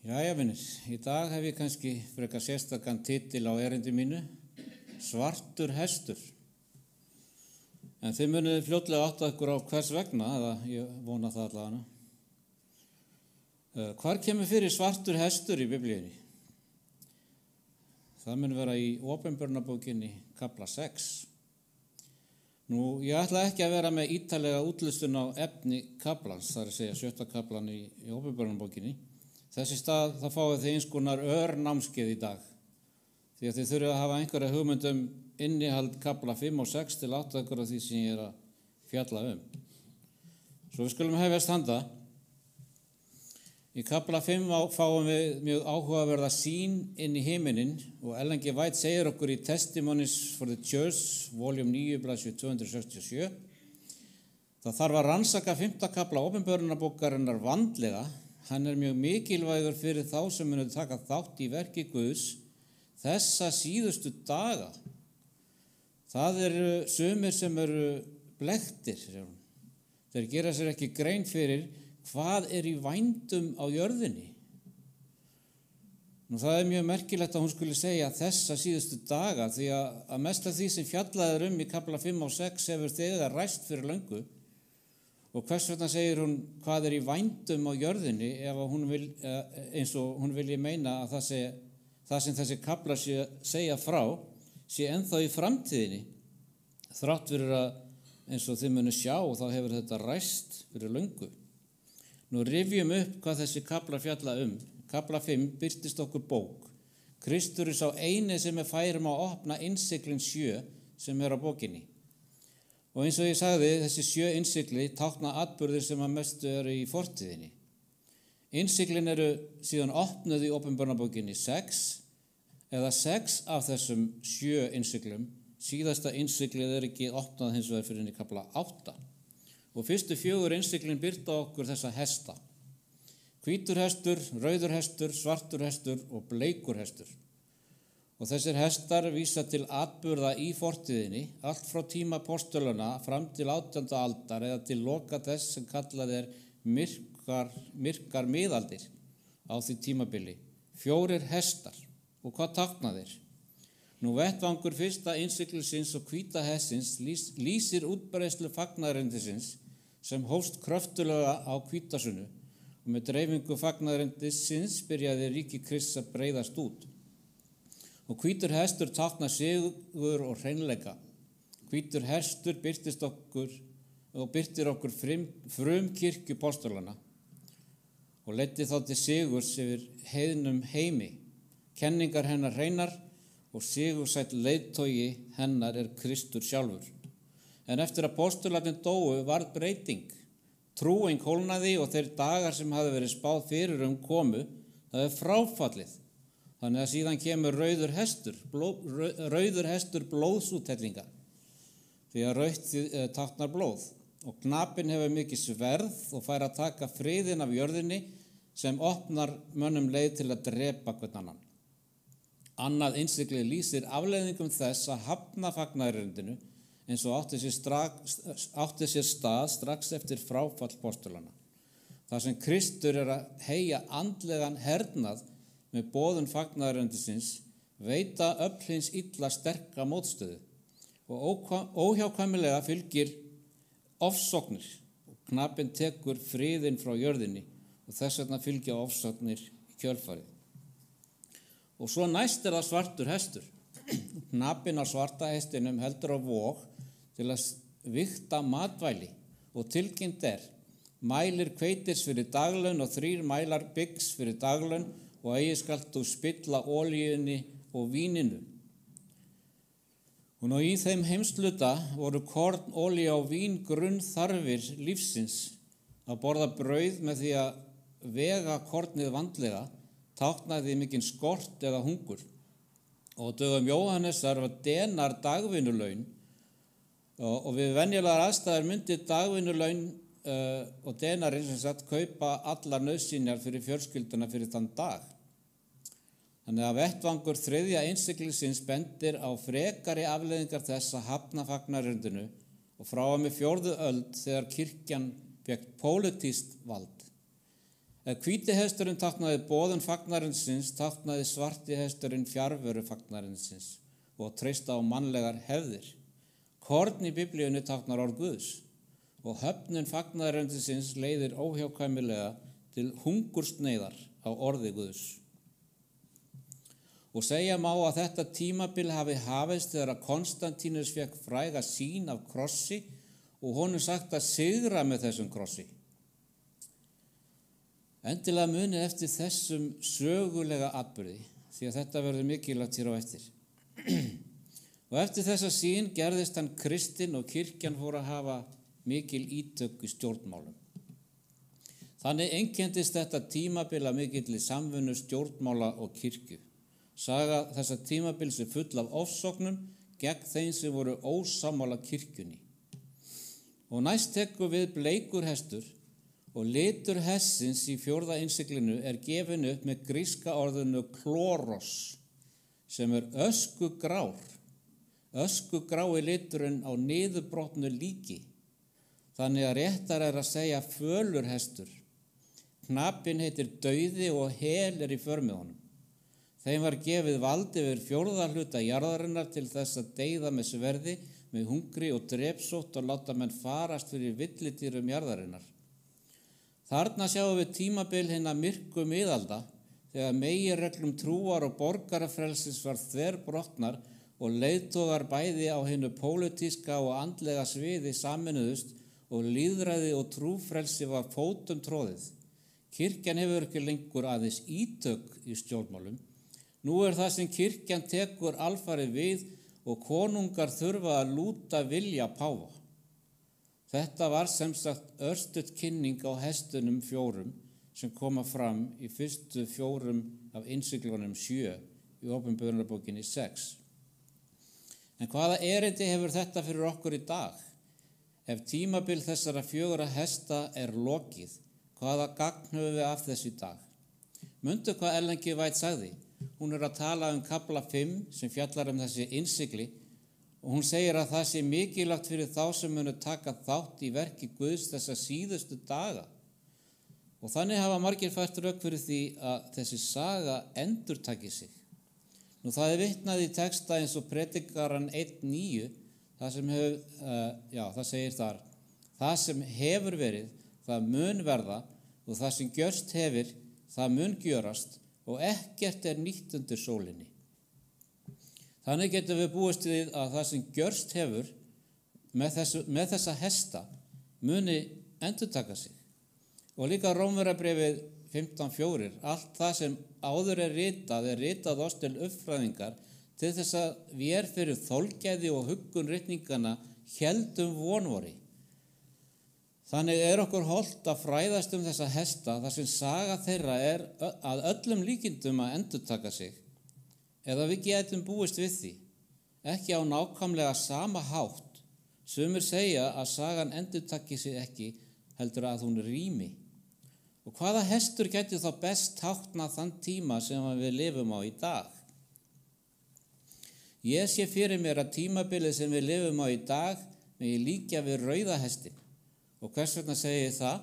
Jæja vinir, í dag hef ég kannski frekar sérstakann titil á erindi mínu, Svartur hestur. En þið munið fljótlega átta ykkur á hvers vegna, eða ég vona það allavega. Hvar kemur fyrir svartur hestur í Biblíunni? Það mun vera í Opinberunarbókinni kapla 6. Nú, ég ætla ekki að vera með ítarlega útlistun á efni kaplans, það er að segja 7. kaplan í Opinberunarbókinni. Þessi stað þá fáið þið eins konar örnámskeið í dag, því að þið þurfið að hafa einhverja hugmynd innihald kapla 5 og 6 til 8 ykkur af því sem ég er að fjalla Svo við skulum hefjast handa. Í kapla 5 fáum við mjög áhugaverða sýn inn í himinin og Ellen G. White segir okkur í Testimonies for the Church, voljum 9, blaðsíðu 267. Það þarf að rannsaka 5. kapla Opinberunarbókarinnar vandlega. Hann er mjög mikilvægur fyrir þá sem munu taka þátt í verki Guðs þessa síðustu daga. Það eru sumir sem eru blekktir. Þeir gera sér ekki grein fyrir hvað er í vændum á jörðinni. Nú, það er mjög merkilegt að hún skuli segja þessa síðustu daga því að mest af því sem fjallað er í kapla 5 og 6 hefur þegar ræst fyrir löngu. Og hvers vegna segir hún hvað er í vændum á jörðinni ef hún vil, eins og hún vilji meina að það sem þessi kaplar segja frá sé ennþá í framtíðinni. Þrátt fyrir að eins og þið munu sjá þá hefur þetta ræst fyrir löngu. Nú rifjum upp hvað þessi kaplar fjalla Kapla 5 birtist okkur bók. Kristur er sá eini sem er færum að opna innsiglin 7 sem er á bókinni. Og eins og ég sagði, þessi 7 innsigli tákna atburðir sem að mestu eru í fortíðinni. Innsiglin eru síðan opnuð í Opinberunarbókinni 6 eða 6 af þessum 7 innsiglum. Síðasta innsiglið er ekki opnað hins vegar fyrir inn í kapla 8. Og fyrstu 4 innsiglin birta okkur þessa hesta. Hvítur hestur, rauður hestur, svartur hestur og bleikur hestur. Og þessir hestar vísa til atburða í fortíðinni, allt frá tíma apostolana fram til 18. aldar eða til loka þess sem kallað er myrkar miðaldir á því tímabili. 4 hestar. Og hvað tákna þeir? Nú, vettvangur fyrsta innsiglisins og hvíta hestsins lýsir útbreiðslu fagnaðarerindisins sem hófst kröftulega á hvítasunnu og með dreifingu fagnaðarerindisins byrjaði ríki Krists að breiðast út. Og hvítur hestur táknar sigur og hreinleika. Hvítur hestur birtir okkur frumkirkju apostolana og leiddi þá til sigurs yfir heiðnum heimi. Kenningar hennar hreinar og sigursæll leiðtogi hennar er Kristur sjálfur. En eftir að apostolarnir dóu varð breyting. Trúin kólnaði og þeir dagar sem hafði verið spáð fyrir komu, það er fráfallið. Þannig að síðan kemur rauður hestur blóðsúthellinga, því að rautt táknar blóð. Og knapinn hefur mikið sverð og fær að taka friðinn af jörðinni sem opnar mönnum leið til að drepa hvern annan. Annað innsiglið lýsir afleiðingum þess að hafna fagnaðarerindinu eins og átti sér stað strax eftir fráfall apostolana. Þar sem Kristur er að heyja andlegan hernað með boðun fagnaðarerindisins veita öfl hins illa sterka mótstöðu og óhjákvæmilega fylgir ofsóknir og knapinn tekur friðinn frá jörðinni og þess vegna fylgja ofsóknir í kjölfarið. Og svo næst er það svartur hestur. Knapinn á svarta hestinum heldur á vog til að vigta matvæli og tilkynnt mælir hveitirs fyrir daglaun og 3 mælar byggs fyrir daglaun og eigi skalt þú spilla olíunni og víninu. Og nú í þeim heimsluta voru korn, olía og vín grunnþarfir lífsins. Að borða brauð með því að vega kornið vandlega táknaði mikinn skort eða hungur. Og dögum Jóhannesar var denar dagvinnulaun og við venjulegar aðstæður myndi dagvinnulaun og denarinn sem sagt kaupa allar nauðsynjar fyrir fjölskylduna fyrir þann dag. Þannig að vettvangur 3. innsiglisins bendir á frekari afleiðingar þess að hafna fagnaðarerindinu og frá og með 4. öld þegar kirkjan fékk pólitískt vald. Ef hvíti hesturinn táknaði boðun fagnarinsins, táknaði svarti hesturinn fjarveru fagnarinsins og treysta á mannlegar hefðir. Korn í Biblíunni táknar orð Guðs og höfnun fagnarinsins leiðir óhjákvæmilega til hungursneyðar á orði Guðs. Og segja má að þetta tímabil hafi hafist þegar að Konstantínus fékk fræga sýn af krossi og honum sagt að sigra með þessum krossi. Endilega munið eftir þessum sögulega atburði, því að þetta verður mikilvægt hér á eftir. Og eftir þessa sýn gerðist hann kristinn og kirkjan fór að hafa mikil ítök í stjórnmálum. Þannig einkenndist þetta tímabil af mikilli samvinnu stjórnmála og kirkju. Saga þessa tímabils er full af ofsóknum gegn þeim sem voru ósammála kirkjunni. Og næst tekur við bleikur hestur og litur hestsins í 4. innsiglinu er gefin upp með gríska orðinu kloros, sem er öskugrár. Öskugrái liturinn á niðurbrotnu líki. Þannig að réttar er að segja fölur hestur. Knapinn heitir dauði og hel er í för með honum. Þeim var gefið vald yfir 4. hluta jarðarinnar til þess að deyða með sverði, með hungri og drepsótt og láta menn farast fyrir villidýrum jarðarinnar. Þarna sjáum við tímabil hinna myrku miðalda, þegar meginreglum trúar og borgarafrelsis var þverbrotnar og leiðtogar bæði á hinu pólitíska og andlega sviði sameinuðust og lýðræði og trúfrelsi var fótum tróðið. Kirkjan hefur ekki lengur aðeins ítök í stjórnmálum. Nú er það sem kirkjan tekur alfarið við og konungar þurfa að lúta vilja páfa. Þetta var sem sagt örstutt kynning á hestunum 4 sem koma fram í fyrstu 4 af innsiglunum 7 í Åpenbarabókinni 6. En hvaða erindi hefur þetta fyrir okkur í dag? Ef tímabil þessara 4 hesta er lokið, hvaða gagn höfum við af þessu í dag? Mundu hvað Ellen G. White sagði. Hún er að tala kafla 5 sem fjallar þessi innsigli og hún segir að það sé mikilvægt fyrir þá sem munu taka þátt í verki Guðs þessa síðustu daga. Og þannig hafa margir fært rök fyrir því að þessi saga endurtaki sig. Nú það er vitnað í texta eins og Predikaran 1:9, það segir þar: það sem hefur verið, það mun verða og það sem gjörst hefir, það mun gjörast og ekkert er nýtt undir sólinni. Þannig getum við búist við að það sem gjörst hefur með þessa hesta muni endurtaka sig. Og líka Rómverjabréfið 15:4, allt það sem áður er ritað oss til uppfræðingar til þess að vér fyrir þolgæði og huggun ritninganna héldum vonvori. Þannig er okkur hollt að fræðast þessa hesta þar sem saga þeirra er að öllum líkindum að endurtaka sig, eða við getum búist við því, ekki á nákvæmlega sama hátt. Sumir segja að sagan endurtaki sig ekki, heldur að hún rými. Og hvaða hestur gæti þá best táknað þann tíma sem við lifum á í dag? Ég sé fyrir mér að tímabilið sem við lifum á í dag megi líkja við rauða hestinn. Og hvers vegna segi ég það?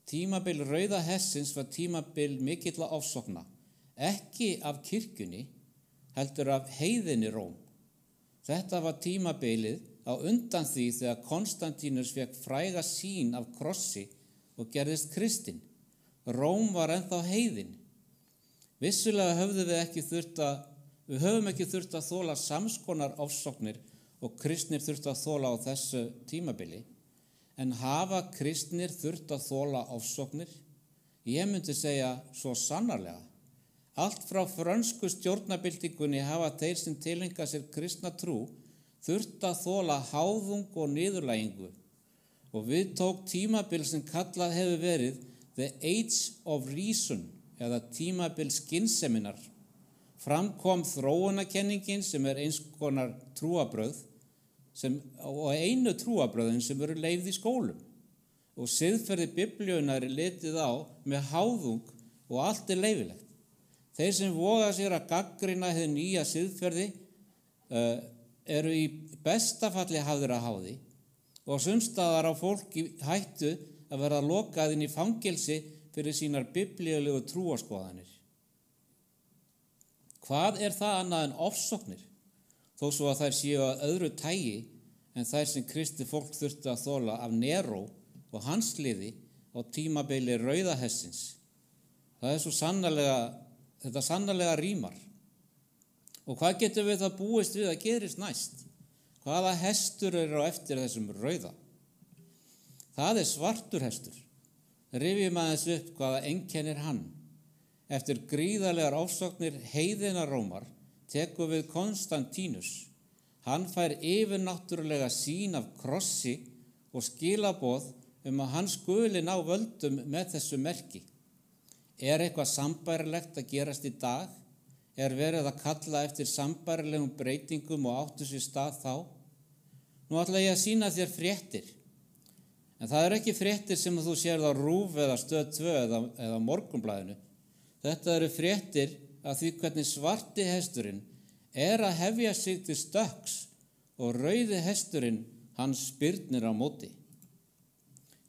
Tímabil rauða hestsins var tímabil mikilla ofsókna, ekki af kirkjunni, heldur af heiðinni Róm. Þetta var tímabilið á undan því þegar Konstantínus fékk fræga sýn af krossi og gerðist kristinn. Róm var ennþá heiðin. Vissulega höfum ekki þurft að þola samskonar ofsóknir og kristnir þurft að þola á þessu tímabili. En hafa kristnir þurft að þola ofsóknir? Ég myndi segja svo sannarlega. Allt frá frönsku stjórnarbyltingunni hafa þeir sem tileinka sér kristna trú þurft að þola háðung og niðurlægingu. Og við tók tímabil sem kallað hefur verið The Age of Reason eða tímabil skynseminnar. Fram kom þróunarkenningin sem er eins konar trúarbrögð og einu trúarbröðin sem eru leyfð í skólum. Og siðferði Biblíunnar er litið á með háðung og allt er leyfilegt. Þeir sem voga sér að gagnrýna hið nýja siðferði eru í besta falli hafðir að háði og sumstaðar á fólk í hættu að verða lokað inn í fangelsi fyrir sínar biblíulegu trúarskoðanir. Hvað það annað en ofsóknir, þó svo að þær séu að öðru tagi en þær sem kristið fólk þurfti að þola af Neró og hans liði á tímabili Rauða hestsins. Það svo þetta sannarlega rímar. Og hvað getum við það búist við að gerist næst? Hvaða hestur á eftir þessum rauða? Það svartur hestur. Rifjum aðeins upp hvaða einkennir hann. Eftir gríðarlegar ofsóknir heiðinna Rómar tekur við Konstantínus. Hann fær yfirnáttúrulega sýn af krossi og skilaboð að hann skuli ná völdum með þessu merki. Eitthvað sambærilegt að gerast í dag? Verið að kalla eftir sambærilegum breytingum og áttu sér stað þá? Nú ætla ég að sýna þér fréttir. En það ekki fréttir sem þú sérð á RÚV eða Stöð 2 eða Morgunblaðinu. Þetta fréttir af því hvernig svarti hesturinn að hefja sig til stökks og rauði hesturinn hann spyrnir á móti.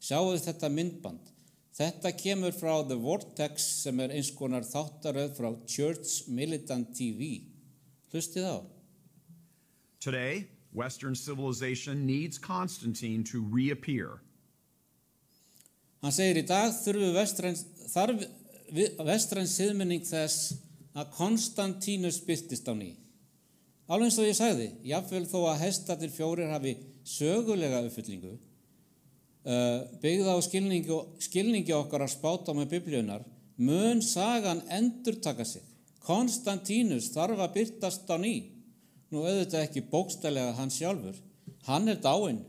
Sjáu þetta myndband. Þetta kemur frá The Vortex sem eins konar þáttaröð frá Church Militant TV. Hlustið á. Today, Western civilization needs Constantine to reappear. Hann segir í dag þarf vestræn siðmenning þess að Konstantínus birtist á ný. Alveg eins og ég sagði, jafnvel þó að hestarnir 4 hafi sögulega uppfyllingu, byggða á skilningi okkar af spádómi Biblíunnar, mun sagan endurtaka sig. Konstantínus þarf að birtast á ný. Nú auðvitað ekki bókstaflega hann sjálfur. Hann dáinn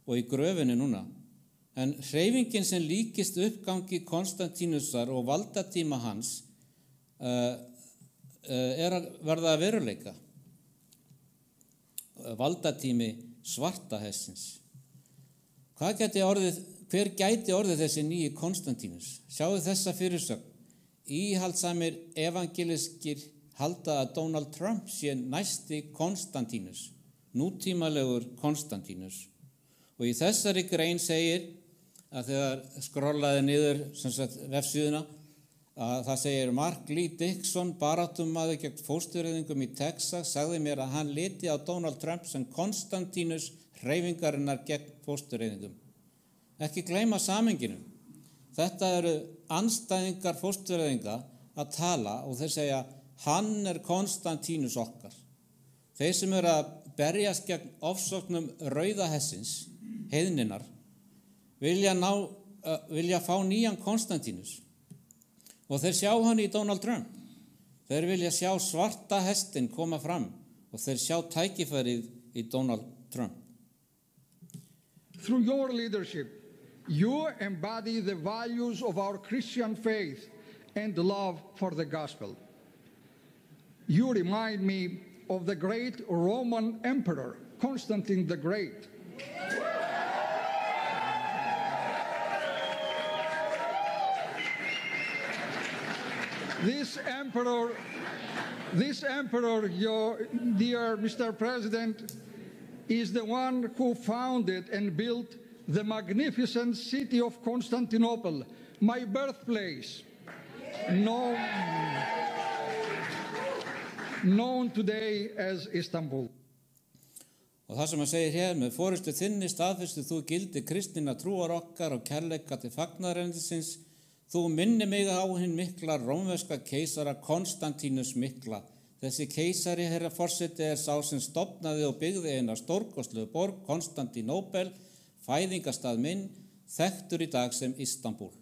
og í gröfinni núna. En hreyfingin sem líkist uppgangi Konstantínusar og valdatíma hans að verða að veruleika. Valdatími svarta hestsins. Hver gæti orðið þessi nýji Konstantínus? Sjáðu þessa fyrirsögn. Íhaldsamir evangeliskir halda að Donald Trump sé næsti Konstantínus, nútímalegur Konstantínus. Og í þessari grein segir að þegar skrollaði niður vefsíðuna að það segir Mark Lee Dixon, baráttumaður gegn fóstureyðingum í Texas, sagði mér að hann liti á Donald Trump sem Konstantínus hreyfingarinnar gegn fóstureyðingum. Ekki gleyma samhenginu. Þetta andstæðingar fóstureyðinga að tala og þeir segja hann Konstantínus okkar. Þeir sem að berjast gegn ofsóknum Rauða hestsins, heiðninnar, vilja fá nýjan Konstantínus og þeir sjá hann í Donald Trump. Þeir vilja sjá svarta hestinn koma fram og þeir sjá tækifærið í Donald Trump. Through your leadership, you embody the values of our Christian faith and love for the gospel. You remind me of the great Roman emperor, Constantine the Great. This emperor, your dear Mr. President, is the one who founded and built the magnificent city of Constantinople, my birthplace, known today as Istanbul. Og það sem hann segir hér, með forystu þinni staðfestu þú gildi kristinna trúar okkar og kærleika til fagnaðarerindisins. Þú minni mig á hinn mikla rómverska keisara Konstantínus mikla. Þessi keisari, herra forseti, sá sem stofnaði og byggði eina stórkostlegu borg, Konstantínópel, fæðingastað minn, þekktur í dag sem Istanbul.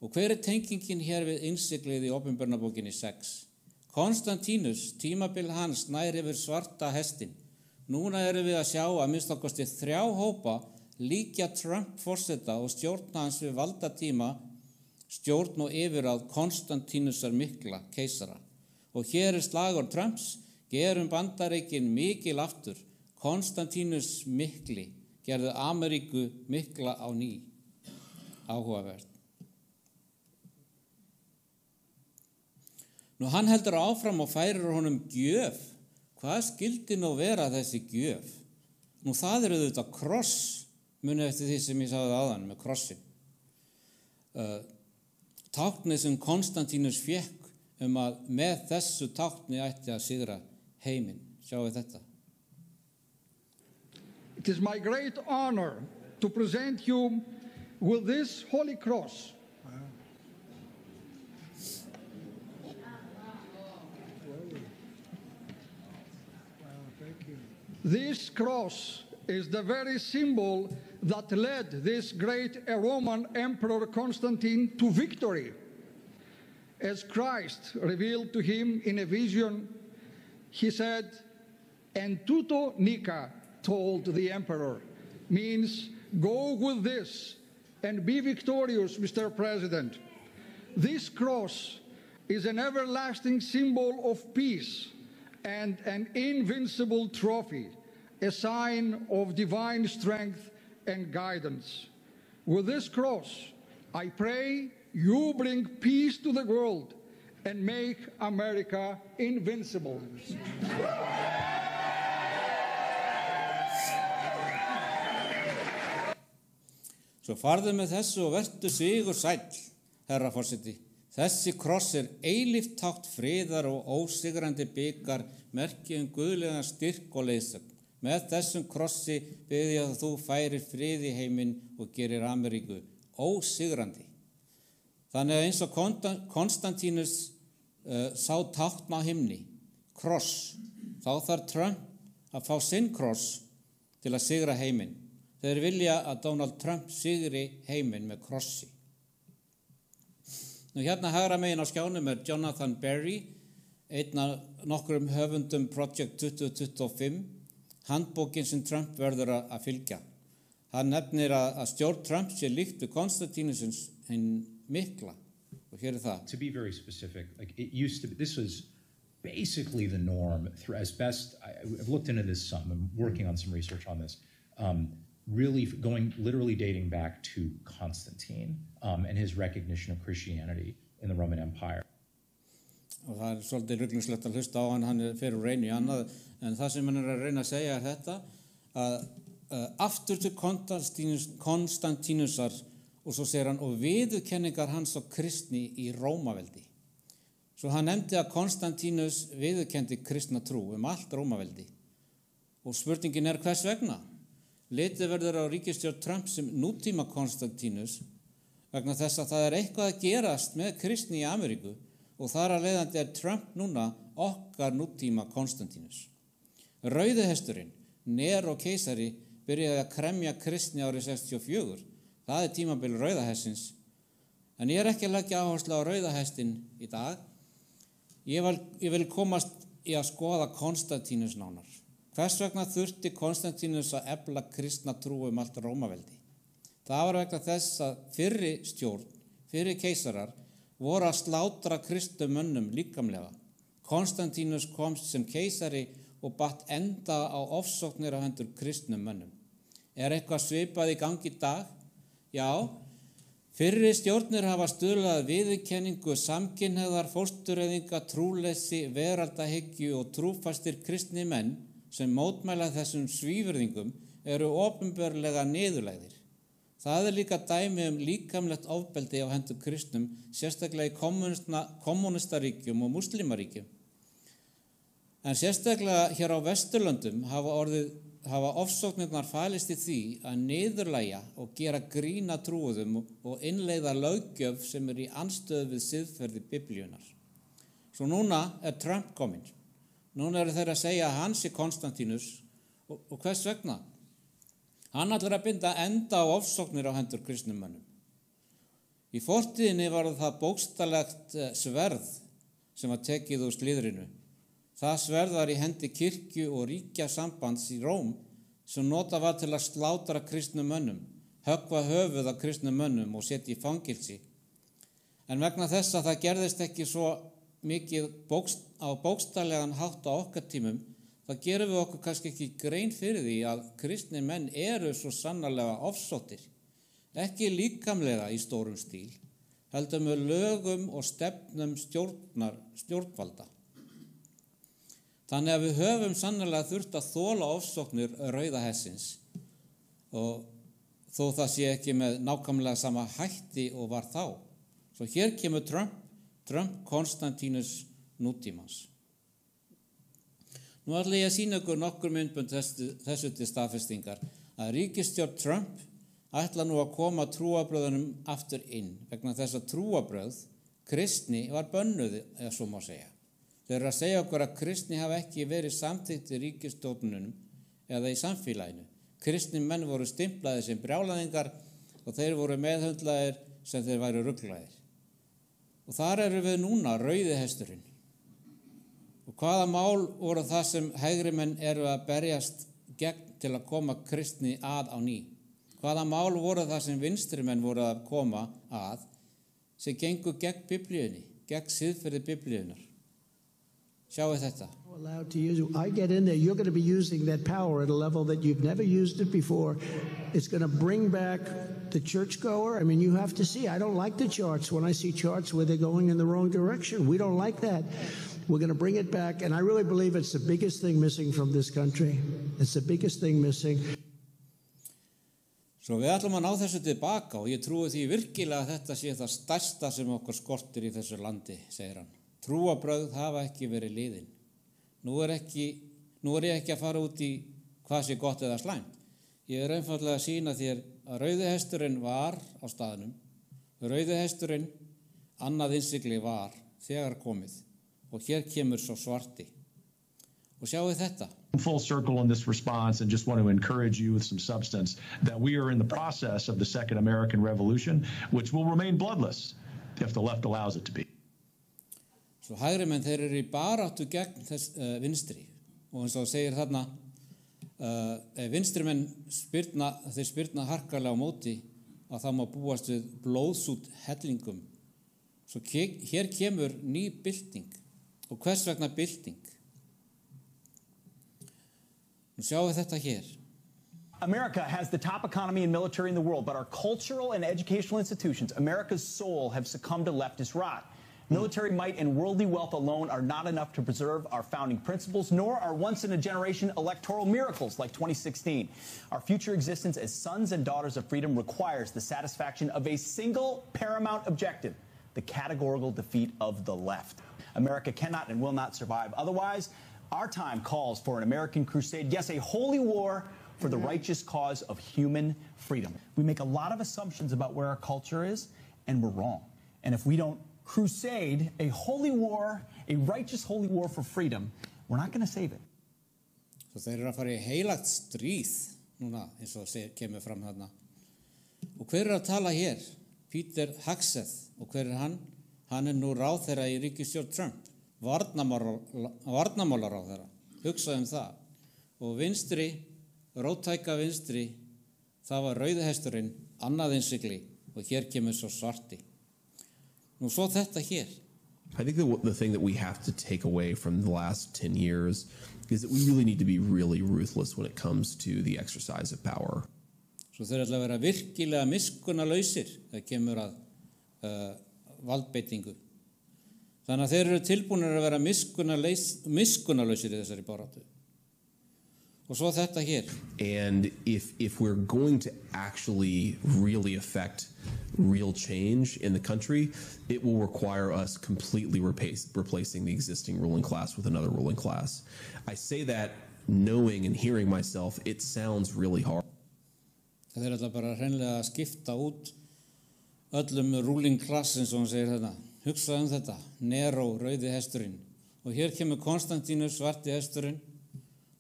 Og hver tengingin hér við innsiglið í Opinberunarbókinni 6? Konstantínus, tímabil hans nær yfir svarta hestinn. Núna við að sjá að minnst okkosti 3 hópa líkja Trump forseta og stjórna hans við valdatíma, stjórn og yfirráð Konstantínusar mikla keisara. Og hér slagur Trumps, gerum Bandaríkin mikil aftur. Konstantínus mikli gerði Ameríku mikla á ný. Áhugavert. Nú hann heldur áfram og færir honum gjöf. Hvað skildi nú vera þessi gjöf? Nú það auðvitað kross, muni eftir því sem ég sagði áðan með krossin. táknið sem Konstantínus fékk að með þessu tákni ætti að sigra heiminn. Sjáu þetta. It is my great honor to present you with this holy cross. This cross is the very symbol that led this great Roman Emperor Constantine to victory. As Christ revealed to him in a vision, he said, "En tuto nica," told the emperor, means go with this and be victorious, Mr. President. This cross is an everlasting symbol of peace and an invincible trophy, a sign of divine strength and guidance. With this cross, I pray you bring peace to the world and make America invincible. Svo farðu með þessu og vertu sigur sæll, herra forseti. Þessi kross eilíft tákn friðar og ósigrandi bikar, merki guðlegan styrk og leiðsögn. Með þessum krossi bið ég að þú færir frið í heiminn og gerir Ameríku ósigrandi. Þannig að eins og Konstantínus sá tákn á himni, kross, þá þarf Trump að fá sinn kross til að sigra heiminn. Þeir vilja að Donald Trump sigri heiminn með krossi. Nú hérna hægra megin á skjánum Jonathan Berry, einn af nokkrum höfundum Project 2025, handbókin sem Trump verður að fylgja. Hann nefnir að stjórn Trump sé líkt við Konstantínus hinn mikla. Og hér það. To be very specific, like it used to be, this was basically the norm through, as best, I've looked into this some, I'm working on some research on this, really literally dating back to Constantine and his recognition of Christianity in the Roman Empire. Og það svolítið ruglingslegt að hlusta á hann fyrir reyni annað, en það sem hann að reyna að segja þetta, að aftur til Konstantínusar, og svo segir hann, og viðurkenningar hans á kristni í Rómaveldi. Svo hann nefndi að Konstantínus viðurkendi kristna trú allt Rómaveldi. Og spurningin hvers vegna? Litið verður á ríkisstjórn Trump sem nútíma Konstantínus vegna þess að það eitthvað að gerast með kristni í Ameríku og þar að leiðandi Trump núna okkar nútíma Konstantínus. Rauði hesturinn, Nero keisari, byrjaði að kremja kristni árið 64. Það tímabil rauða hestsins. En ég ekki að leggja áherslu á rauða hestinn í dag. Ég vil komast í að skoða Konstantínus nánar. Hvers vegna þurfti Konstantínus að efla kristna trú allt Rómaveldi? Það var vegna þess að fyrri keisarar voru að slátra kristnum mönnum líkamlega. Konstantínus kom sem keisari og batt enda á ofsóknir á hendur kristnum mönnum. Eitthvað svipað í gangi í dag? Já, fyrri stjórnir hafa stuðlað viðurkenningu samkynhneigðar, fóstureyðinga, trúleysi, veraldahyggju og trúfastir kristni menn sem mótmæla þessum svívirðingum eru opinberlega niðurlægðir. Það líka dæmi líkamlegt ofbeldi á hendur kristnum, sérstaklega í kommunistaríkjum og muslimaríkjum. En sérstaklega hér á Vesturlöndum hafa ofsóknirnar falist í því að niðurlægja og gera grína trúuðum og innleiða löggjöf sem í andstöðu við siðferði Biblíunnar. Svo núna Trump kominn. Núna þeir að segja að hann sé Konstantínus og hvers vegna? Hann ætlar að binda enda á ofsóknir á hendur kristnum mönnum. Í fortíðinni var það bókstalegt sverð sem var tekið úr slíðrinu. Það sverð var í hendi kirkju og ríkjasambands í Róm sem notað var til að slátra kristnum mönnum, höggva höfuð af kristnum mönnum og setja í fangilsi. En vegna þess að það gerðist ekki svo mikið á bókstaflegan hátt á okkar tímum, það gerum við okkur kannski ekki grein fyrir því að kristni menn eru svo sannarlega ofsóttir, ekki líkamlega í stórum stíl, heldur með lögum og stefnum stjórnvalda. Þannig að við höfum sannarlega þurft að þola ofsóknir rauða hestsins og þó það sé ekki með nákvæmlega sama hætti og var þá. Svo hér kemur Trump Konstantínus nútímans. Nú ætla ég að sýna ykkur nokkur myndbönd þessu til staðfestingar að ríkisstjórn Trump ætla nú að koma trúarbröðunum aftur inn vegna þess að trúarbröð kristni var bönnuð, eða svo má segja. Þeir eru að segja okkur að kristni hafa ekki verið samþykkt í ríkisstjórnunum eða í samfélaginu. Kristni menn voru stimplaðir sem brjálæðingar og þeir voru meðhöndlaðir sem þeir væru ruglaðir. Og þar eru við núna, rauði hesturinn. Og hvaða mál voru það sem hægri menn eru að berjast gegn til að koma kristni að á ný? Hvaða mál voru það sem vinstri menn voru að koma að sem gengur gegn biblíunni, gegn siðferði biblíunar? Sjáu þetta. Allowed to use. I get in there, you're going to be using that power at a level that you've never used it before. It's going to bring back the churchgoer. I mean, you have to see. I don't like the charts when I see charts where they're going in the wrong direction. We don't like that. We're going to bring it back, and I really believe it's the biggest thing missing from this country. It's the biggest thing missing. Svo við ætlum að ná þessu tilbaka og ég trúi því virkilega að þetta sé það stærsta sem okkur skortir í þessu landi, segir hann. Trúarbrögð hafa ekki verið liðin. Nú er ég ekki að fara út í hvað sé gott eða slæmt. Ég er einfaldlega að sýna þér að rauði hesturinn var á staðnum. Rauði hesturinn, annað innsigli var þegar komið og hér kemur svo svarti. Og sjáu þetta. Full circle in this response and just want to encourage you with some substance that we are in the process of the Second American Revolution, which will remain bloodless if the left allows it to be. Svo hægri menn þeir eru í baráttu gegn þess vinstri og eins og segir þarna vinstri menn spyrna harkalega á móti að það má búast við blóðsút hellingum. Svo hér kemur ný bylting og hvers vegna bylting? Nú sjáum við þetta hér. America has the top economy and military in the world, but our cultural and educational institutions, America's soul, have succumbed to leftist rot. Military might and worldly wealth alone are not enough to preserve our founding principles, nor are once-in-a-generation electoral miracles like 2016. Our future existence as sons and daughters of freedom requires the satisfaction of a single paramount objective, the categorical defeat of the left. America cannot and will not survive. Otherwise, our time calls for an American crusade, yes, a holy war for the righteous cause of human freedom. We make a lot of assumptions about where our culture is, and we're wrong. And if we don't crusade, a holy war, a righteous holy war for freedom, we're not going to save it. Svo þeir eru að fara í heilagt stríð núna, eins og kemur fram þarna. Og hver er að tala hér? Peter Hegseth. Og hver er hann? Hann er nú ráðherra í ríkisstjórn Trump. Varnarmálaráðherra. Hugsaðu það. Og vinstri, róttæka vinstri, það var rauði hesturinn, annað innsigli og hér kemur svo svarti. Nú svo þetta hér. I think the thing that we have to take away from the last 10 years is that we really need to be really ruthless when it comes to the exercise of power. Svo þeir ætla að vera virkilega miskunnalausir þegar kemur að valdbeitingu. Þannig að þeir eru tilbúnir að vera miskunnalausir í þessari baráttu. Og svo þetta hér. And if we're going to actually really affect real change in the country, it will require us completely replacing the existing ruling class with another ruling class. I say that knowing and hearing myself, it sounds really hard. Þeir ætla bara hreinlega að skipta út öllum ruling class eins og hann segir þetta. Hugsaðu þetta, Nero, rauði hesturinn. Og hér kemur Konstantínus, svarti hesturinn.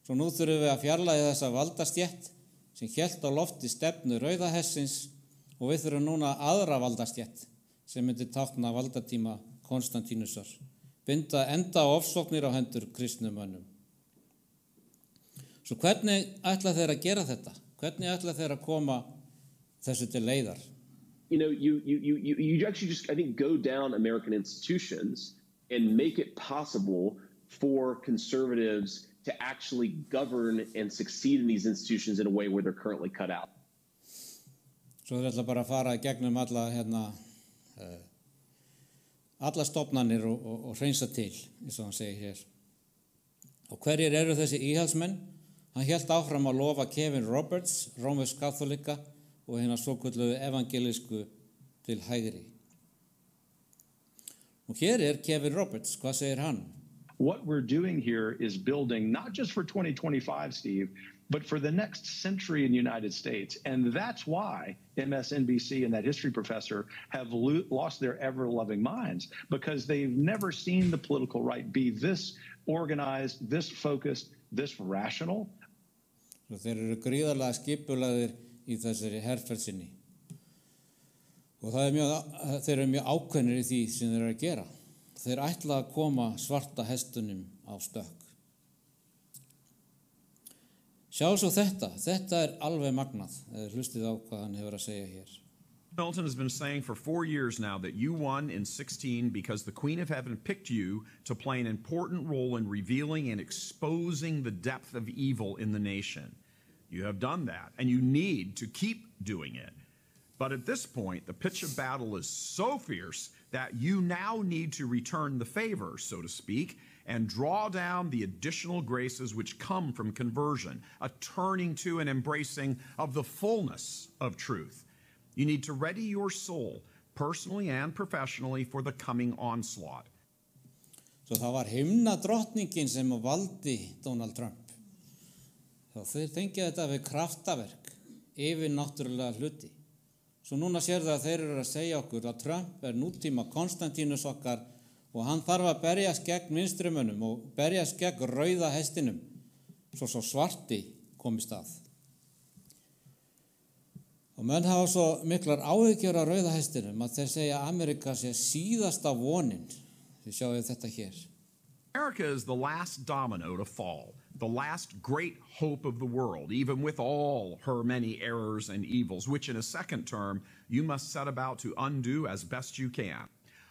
Svo nú þurfum við að fjarlægja þessa valdastjett sem hélt á lofti stefnu rauða hestsins og við þurfum núna aðra valdastjett sem myndi tákna valdatíma Konstantínusar. Binda enda ofsóknir á hendur kristnum mönnum. Svo hvernig ætla þeir að gera þetta? Hvernig ætla þeir að koma þessu til leiðar? You know, you actually just, I think, go down American institutions and make it possible for conservatives to actually govern and succeed in these institutions in a way where they're currently cut out. Svo þeir ætla bara að fara gegnum alla stofnanir og hreinsa til, eins og hann segir hér. Og hverjir eru þessi íhaldsmenn? Hann hélt áfram að lofa Kevin Roberts, rómversk kaþólika og hérna svokölluðu evangelísku til hægri. Og hér Kevin Roberts, hvað segir hann? What we're doing here is building not just for 2025, Steve, but for the next century in the United States. And that's why MSNBC and that history professor have lost their ever-loving minds, because they've never seen the political right be this organized, this focused, this rational. Svo þeir eru gríðarlega skipulagðir í þessari herferð sinni. Og þeir eru mjög ákveðnir í því sem þeir eru að gera. Þeir ætla að koma svarta hestunum á stökk. Sjá svo þetta alveg magnað. Hlustið á hvað hann hefur að segja hér. Milton has been saying for 4 years now that you won in 16 because the Queen of Heaven picked you to play an important role in revealing and exposing the depth of evil in the nation. You have done that, and you need to keep doing it. But at this point, the pitch of battle is so fierce that you now need to return the favor, so to speak, and draw down the additional graces which come from conversion, a turning to and embracing of the fullness of truth. You need to ready your soul, personally and professionally, for the coming onslaught. Svo það var himnadrottningin sem valdi Donald Trump. Þá þeir fengið þetta við kraftaverk, yfirnáttúrulega hluti. Svo núna sér það að þeir eru að segja okkur að Trump nútíma Konstantínus okkar og hann þarf að berjast gegn vinstrumönnum og berjast gegn rauða hestinum, svo svarti komist að. Og menn hafa svo miklar áhyggjur af rauða hestinum að þeir segja að Amerika sé síðasta vonin. Þið sjáu þetta hér. America is the last domino to fall, the last great hope of the world, even with all her many errors and evils, which in a second term you must set about to undo as best you can.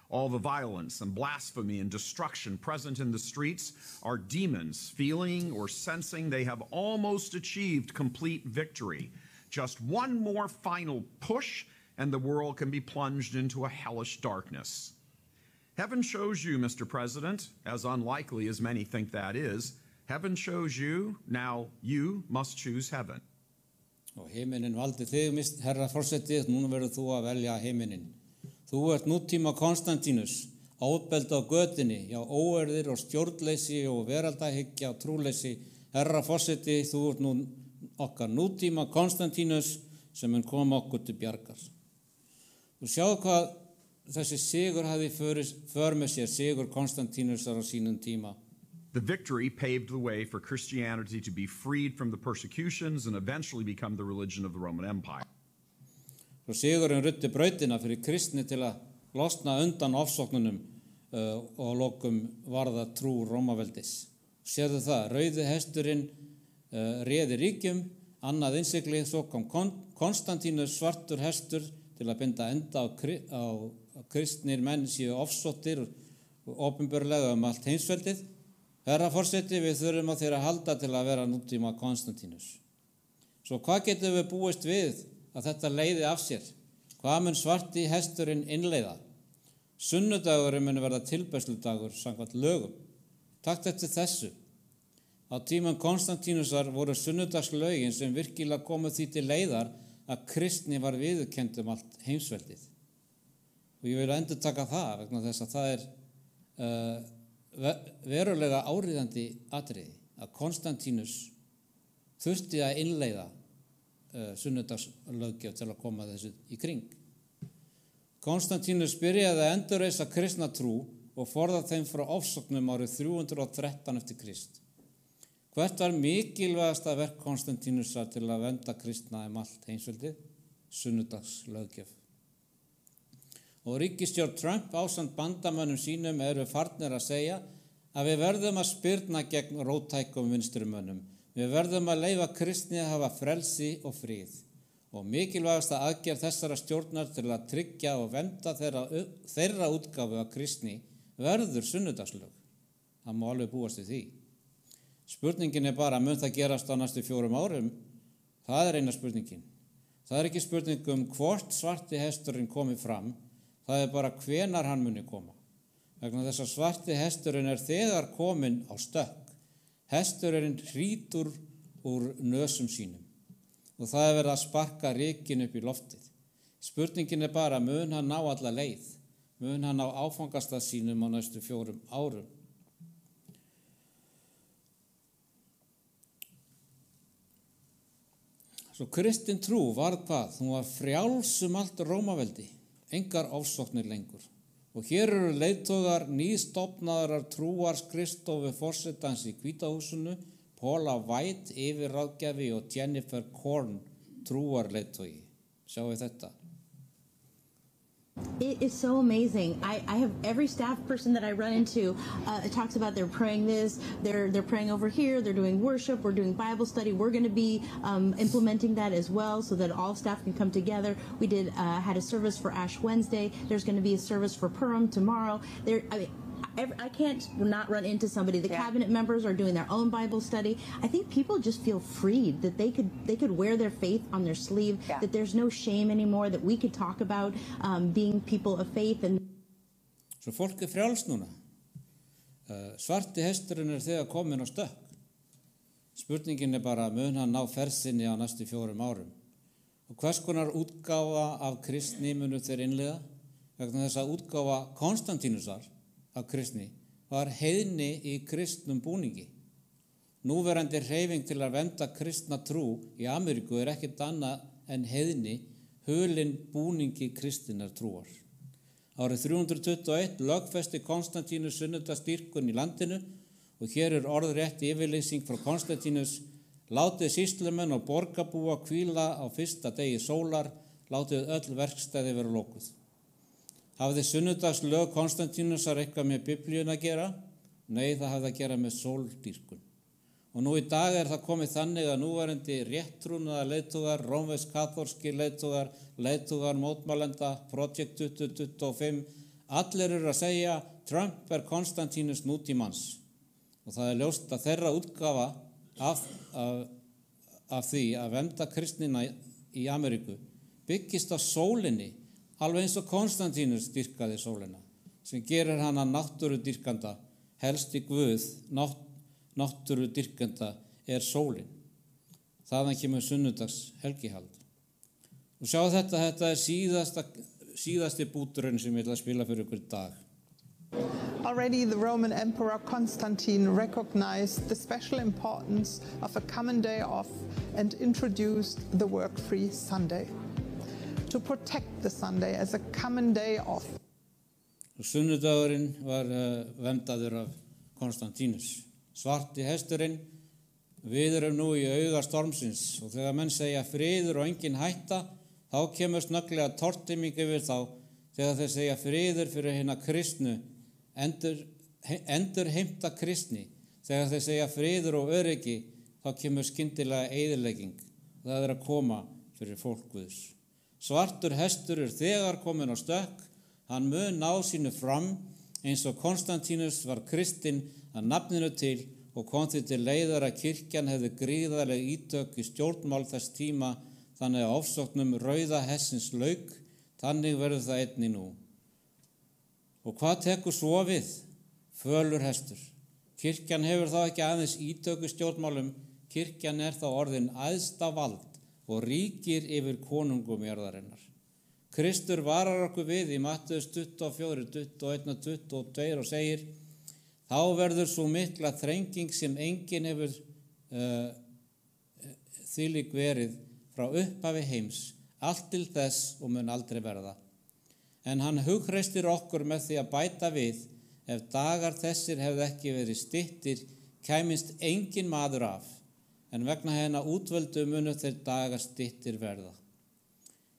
All the violence and blasphemy and destruction present in the streets are demons feeling or sensing they have almost achieved complete victory. Just one more final push and the world can be plunged into a hellish darkness. Heaven shows you, Mr. President, as unlikely as many think that is, heaven shows you, now you must choose heaven. Og heiminin valdi þig, herra forseti, núna verður þú að velja heiminin. Þú nútíma Konstantínus, ábeldi á götunni, já óerðir og stjórnleysi og veraldahyggja og trúleysi. Herra forseti, þú nú okkar nútíma Konstantínus sem mun koma okkur til bjargar. Þú sjáu hvað þessi sigur hafði för með sér, sigur Konstantínusar á sínum tíma. The victory paved the way for Christianity to be freed from the persecutions and eventually become the religion of the Roman Empire. Svo sigurinn ruddi brautina fyrir kristni til að losna undan ofsóknunum og lokum varða trú Rómaveldis. Sérðu það, rauði hesturinn réði ríkjum, annað innsigli, svo kom Konstantínus svartur hestur til að binda enda á kristnir menn séu ofsóttir og opinberlega allt heimsveldið. Herra forseti, við þurfum á þér að halda til að vera nútíma Konstantínus. Svo hvað getum við búist við að þetta leiði af sér? Hvað mun svarti hesturinn innleiða? Sunnudagurinn mun verða tilbeiðsludagur samkvæmt lögum. Takt eftir þessu. Á tímum Konstantínusar voru sunnudagslögin sem virkilega komu því til leiðar að kristni var viðurkennd allt heimsveldið. Og ég vil endurtaka það vegna þess að það verulega áríðandi atriði að Konstantínus þurfti að innleiða sunnudagslöggjöf til að koma þessu í kring. Konstantínus byrjaði að endurreisa kristna trú og forða þeim frá ofsóknum árið 313 eftir Krist. Hvert var mikilvægasta verk Konstantínusar til að vernda kristna allt heimsveldið? Sunnudagslöggjöf. Og ríkisstjórn Trump ásamt bandamönnum sínum eru farnir að segja að við verðum að spyrna gegn róttækum vinstrumönnum. Við verðum að leyfa kristni að hafa frelsi og frið. Og mikilvægasta aðgerð þessara stjórnar til að tryggja og vernda þeirra útgáfu af kristni verður sunnudagslög. Það má alveg búast við því. Spurningin bara, mun það gerast á næstu 4 árum? Það eina spurningin. Það ekki spurning hvort svarti hesturinn komi fram, það bara hvenar hann muni koma. Vegna þess að svarti hesturinn þegar kominn á stökk. Hesturinn hrýtur úr nösum sínum og það verið að sparka rykinn upp í loftið. Spurningin bara, mun hann ná alla leið? mun hann á áfangastað sínum á næstu 4 árum. Svo kristin trú var hvað? Hún var frjáls allt Rómaveldi, engar ofsóknir lengur. Og hér eru leiðtogar nýstofnaðrar trúars Kristófi forsetans í Hvíta húsinu, Paula White, yfirráðgjafi og Jennifer Korn, trúarleiðtogi. Sjáu þetta. It is so amazing. I have every staff person that I run into talks about they're praying this, they're praying over here, they're doing worship, we're doing Bible study. We're going to be implementing that as well so that all staff can come together. We had a service for Ash Wednesday. There's going to be a service for Purim tomorrow. I can't not run into somebody. The cabinet members are doing their own Bible study. I think people just feel freed that they could wear their faith on their sleeve, that there's no shame anymore, that we could talk about being people of faith. Svo fólk frjáls núna. Svarti hesturinn þegar komin á stökk. Spurningin bara mun hann ná ferðinni á næstu 4 árum. Og hvers konar útgáfa af kristni munu þeir innleiða? Vegna þess að útgáfa Konstantínusar af kristni var heiðni í kristnum búningi. Núverandi hreyfing til að vernda kristna trú í Ameríku ekkert annað en heiðni, hulin búningi kristinnar trúar. Árið 321 lögfesti Konstantínus sunnudagsdýrkun í landinu og hér orðrétt yfirlýsing frá Konstantínus: látið sýslumenn og borgarbúa hvíla á fyrsta degi sólar, látið öll verkstæði vera lokuð. Hafði sunnudagslög Konstantínusar eitthvað með Biblíun að gera? Nei, það hafði að gera með sóldýrkun. Og nú í dag það komið þannig að núverandi réttrúnaða leiðtogar, rómversk-kaþólskir leiðtogar mótmælenda, Project 2025, allir eru að segja Trump Konstantínus nútímans. Og það ljóst að þeirra útgáfa af því að vernda kristnina í Ameríku byggist á sólinni, alveg eins og Konstantínus dyrkaði sólina, sem gerir hann að náttúrudyrkanda, helsti guð náttúrudyrkanda sólin. Þaðan kemur sunnudags helgihald. Og sjá þetta síðasti búturinn sem ég ætla að spila fyrir ykkur í dag. Already the Roman Emperor Constantine recognized the special importance of a common day off and introduced the work-free Sunday. To protect the Sunday as a common day off. Og sunnudagurinn var verndaður af Konstantínus. Svarti hesturinn, við erum nú í auga stormsins og þegar menn segja friður og engin hætta, þá kemur snögglega tortiming yfir þá. Þegar þeir segja friður fyrir hina kristnu, endur heimta kristni. Þegar þeir segja friður og öryggi, þá kemur skyndilega eyðilegging. Það að koma fyrir fólk Guðs. Svartur hestur þegar komin á stökk, hann mun ná sínu fram eins og Konstantínus var kristinn að nafninu til og kom því til leiðar að kirkjan hefði gríðarleg ítök í stjórnmál þess tíma, þannig að ofsóknum rauða hestsins lauk, þannig verður það einnig nú. Og hvað tekur svo við? Fölur hestur. Kirkjan hefur þá ekki aðeins ítök í stjórnmálum, kirkjan þá orðin æðsta vald og ríkir yfir konungum jarðarinnar. Kristur varar okkur við í Mattheus 24, 21 og 22 og segir: þá verður svo mikla þrenging sem enginn hefur þvílík verið frá upphafi heims, allt til þess og mun aldrei verða. En hann hugreistir okkur með því að bæta við: ef dagar þessir hefðu ekki verið styttir, kæmist engin maður af. En vegna hennar útvöldu munu þeir dagar styttir verða.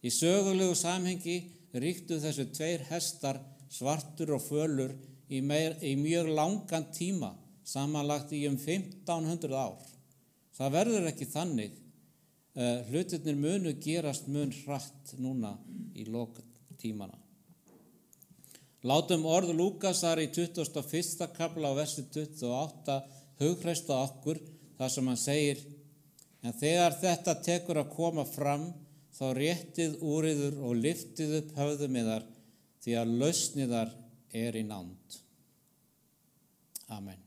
Í sögulegu samhengi ríktu þessu 2 hestar, svartur og fölur, í mjög langan tíma, samanlagt í 1500 ár. Það verður ekki þannig. Hlutirnir munu gerast mun hratt núna í loktímana. Látum orð Lúkasar í 21. kafla á versi 28 hugreista okkur, þar sem hann segir: en þegar þetta tekur að koma fram, þá réttið úriður og lyftið upp höfðum yðar, því að lausn yðar í nánd. Amen.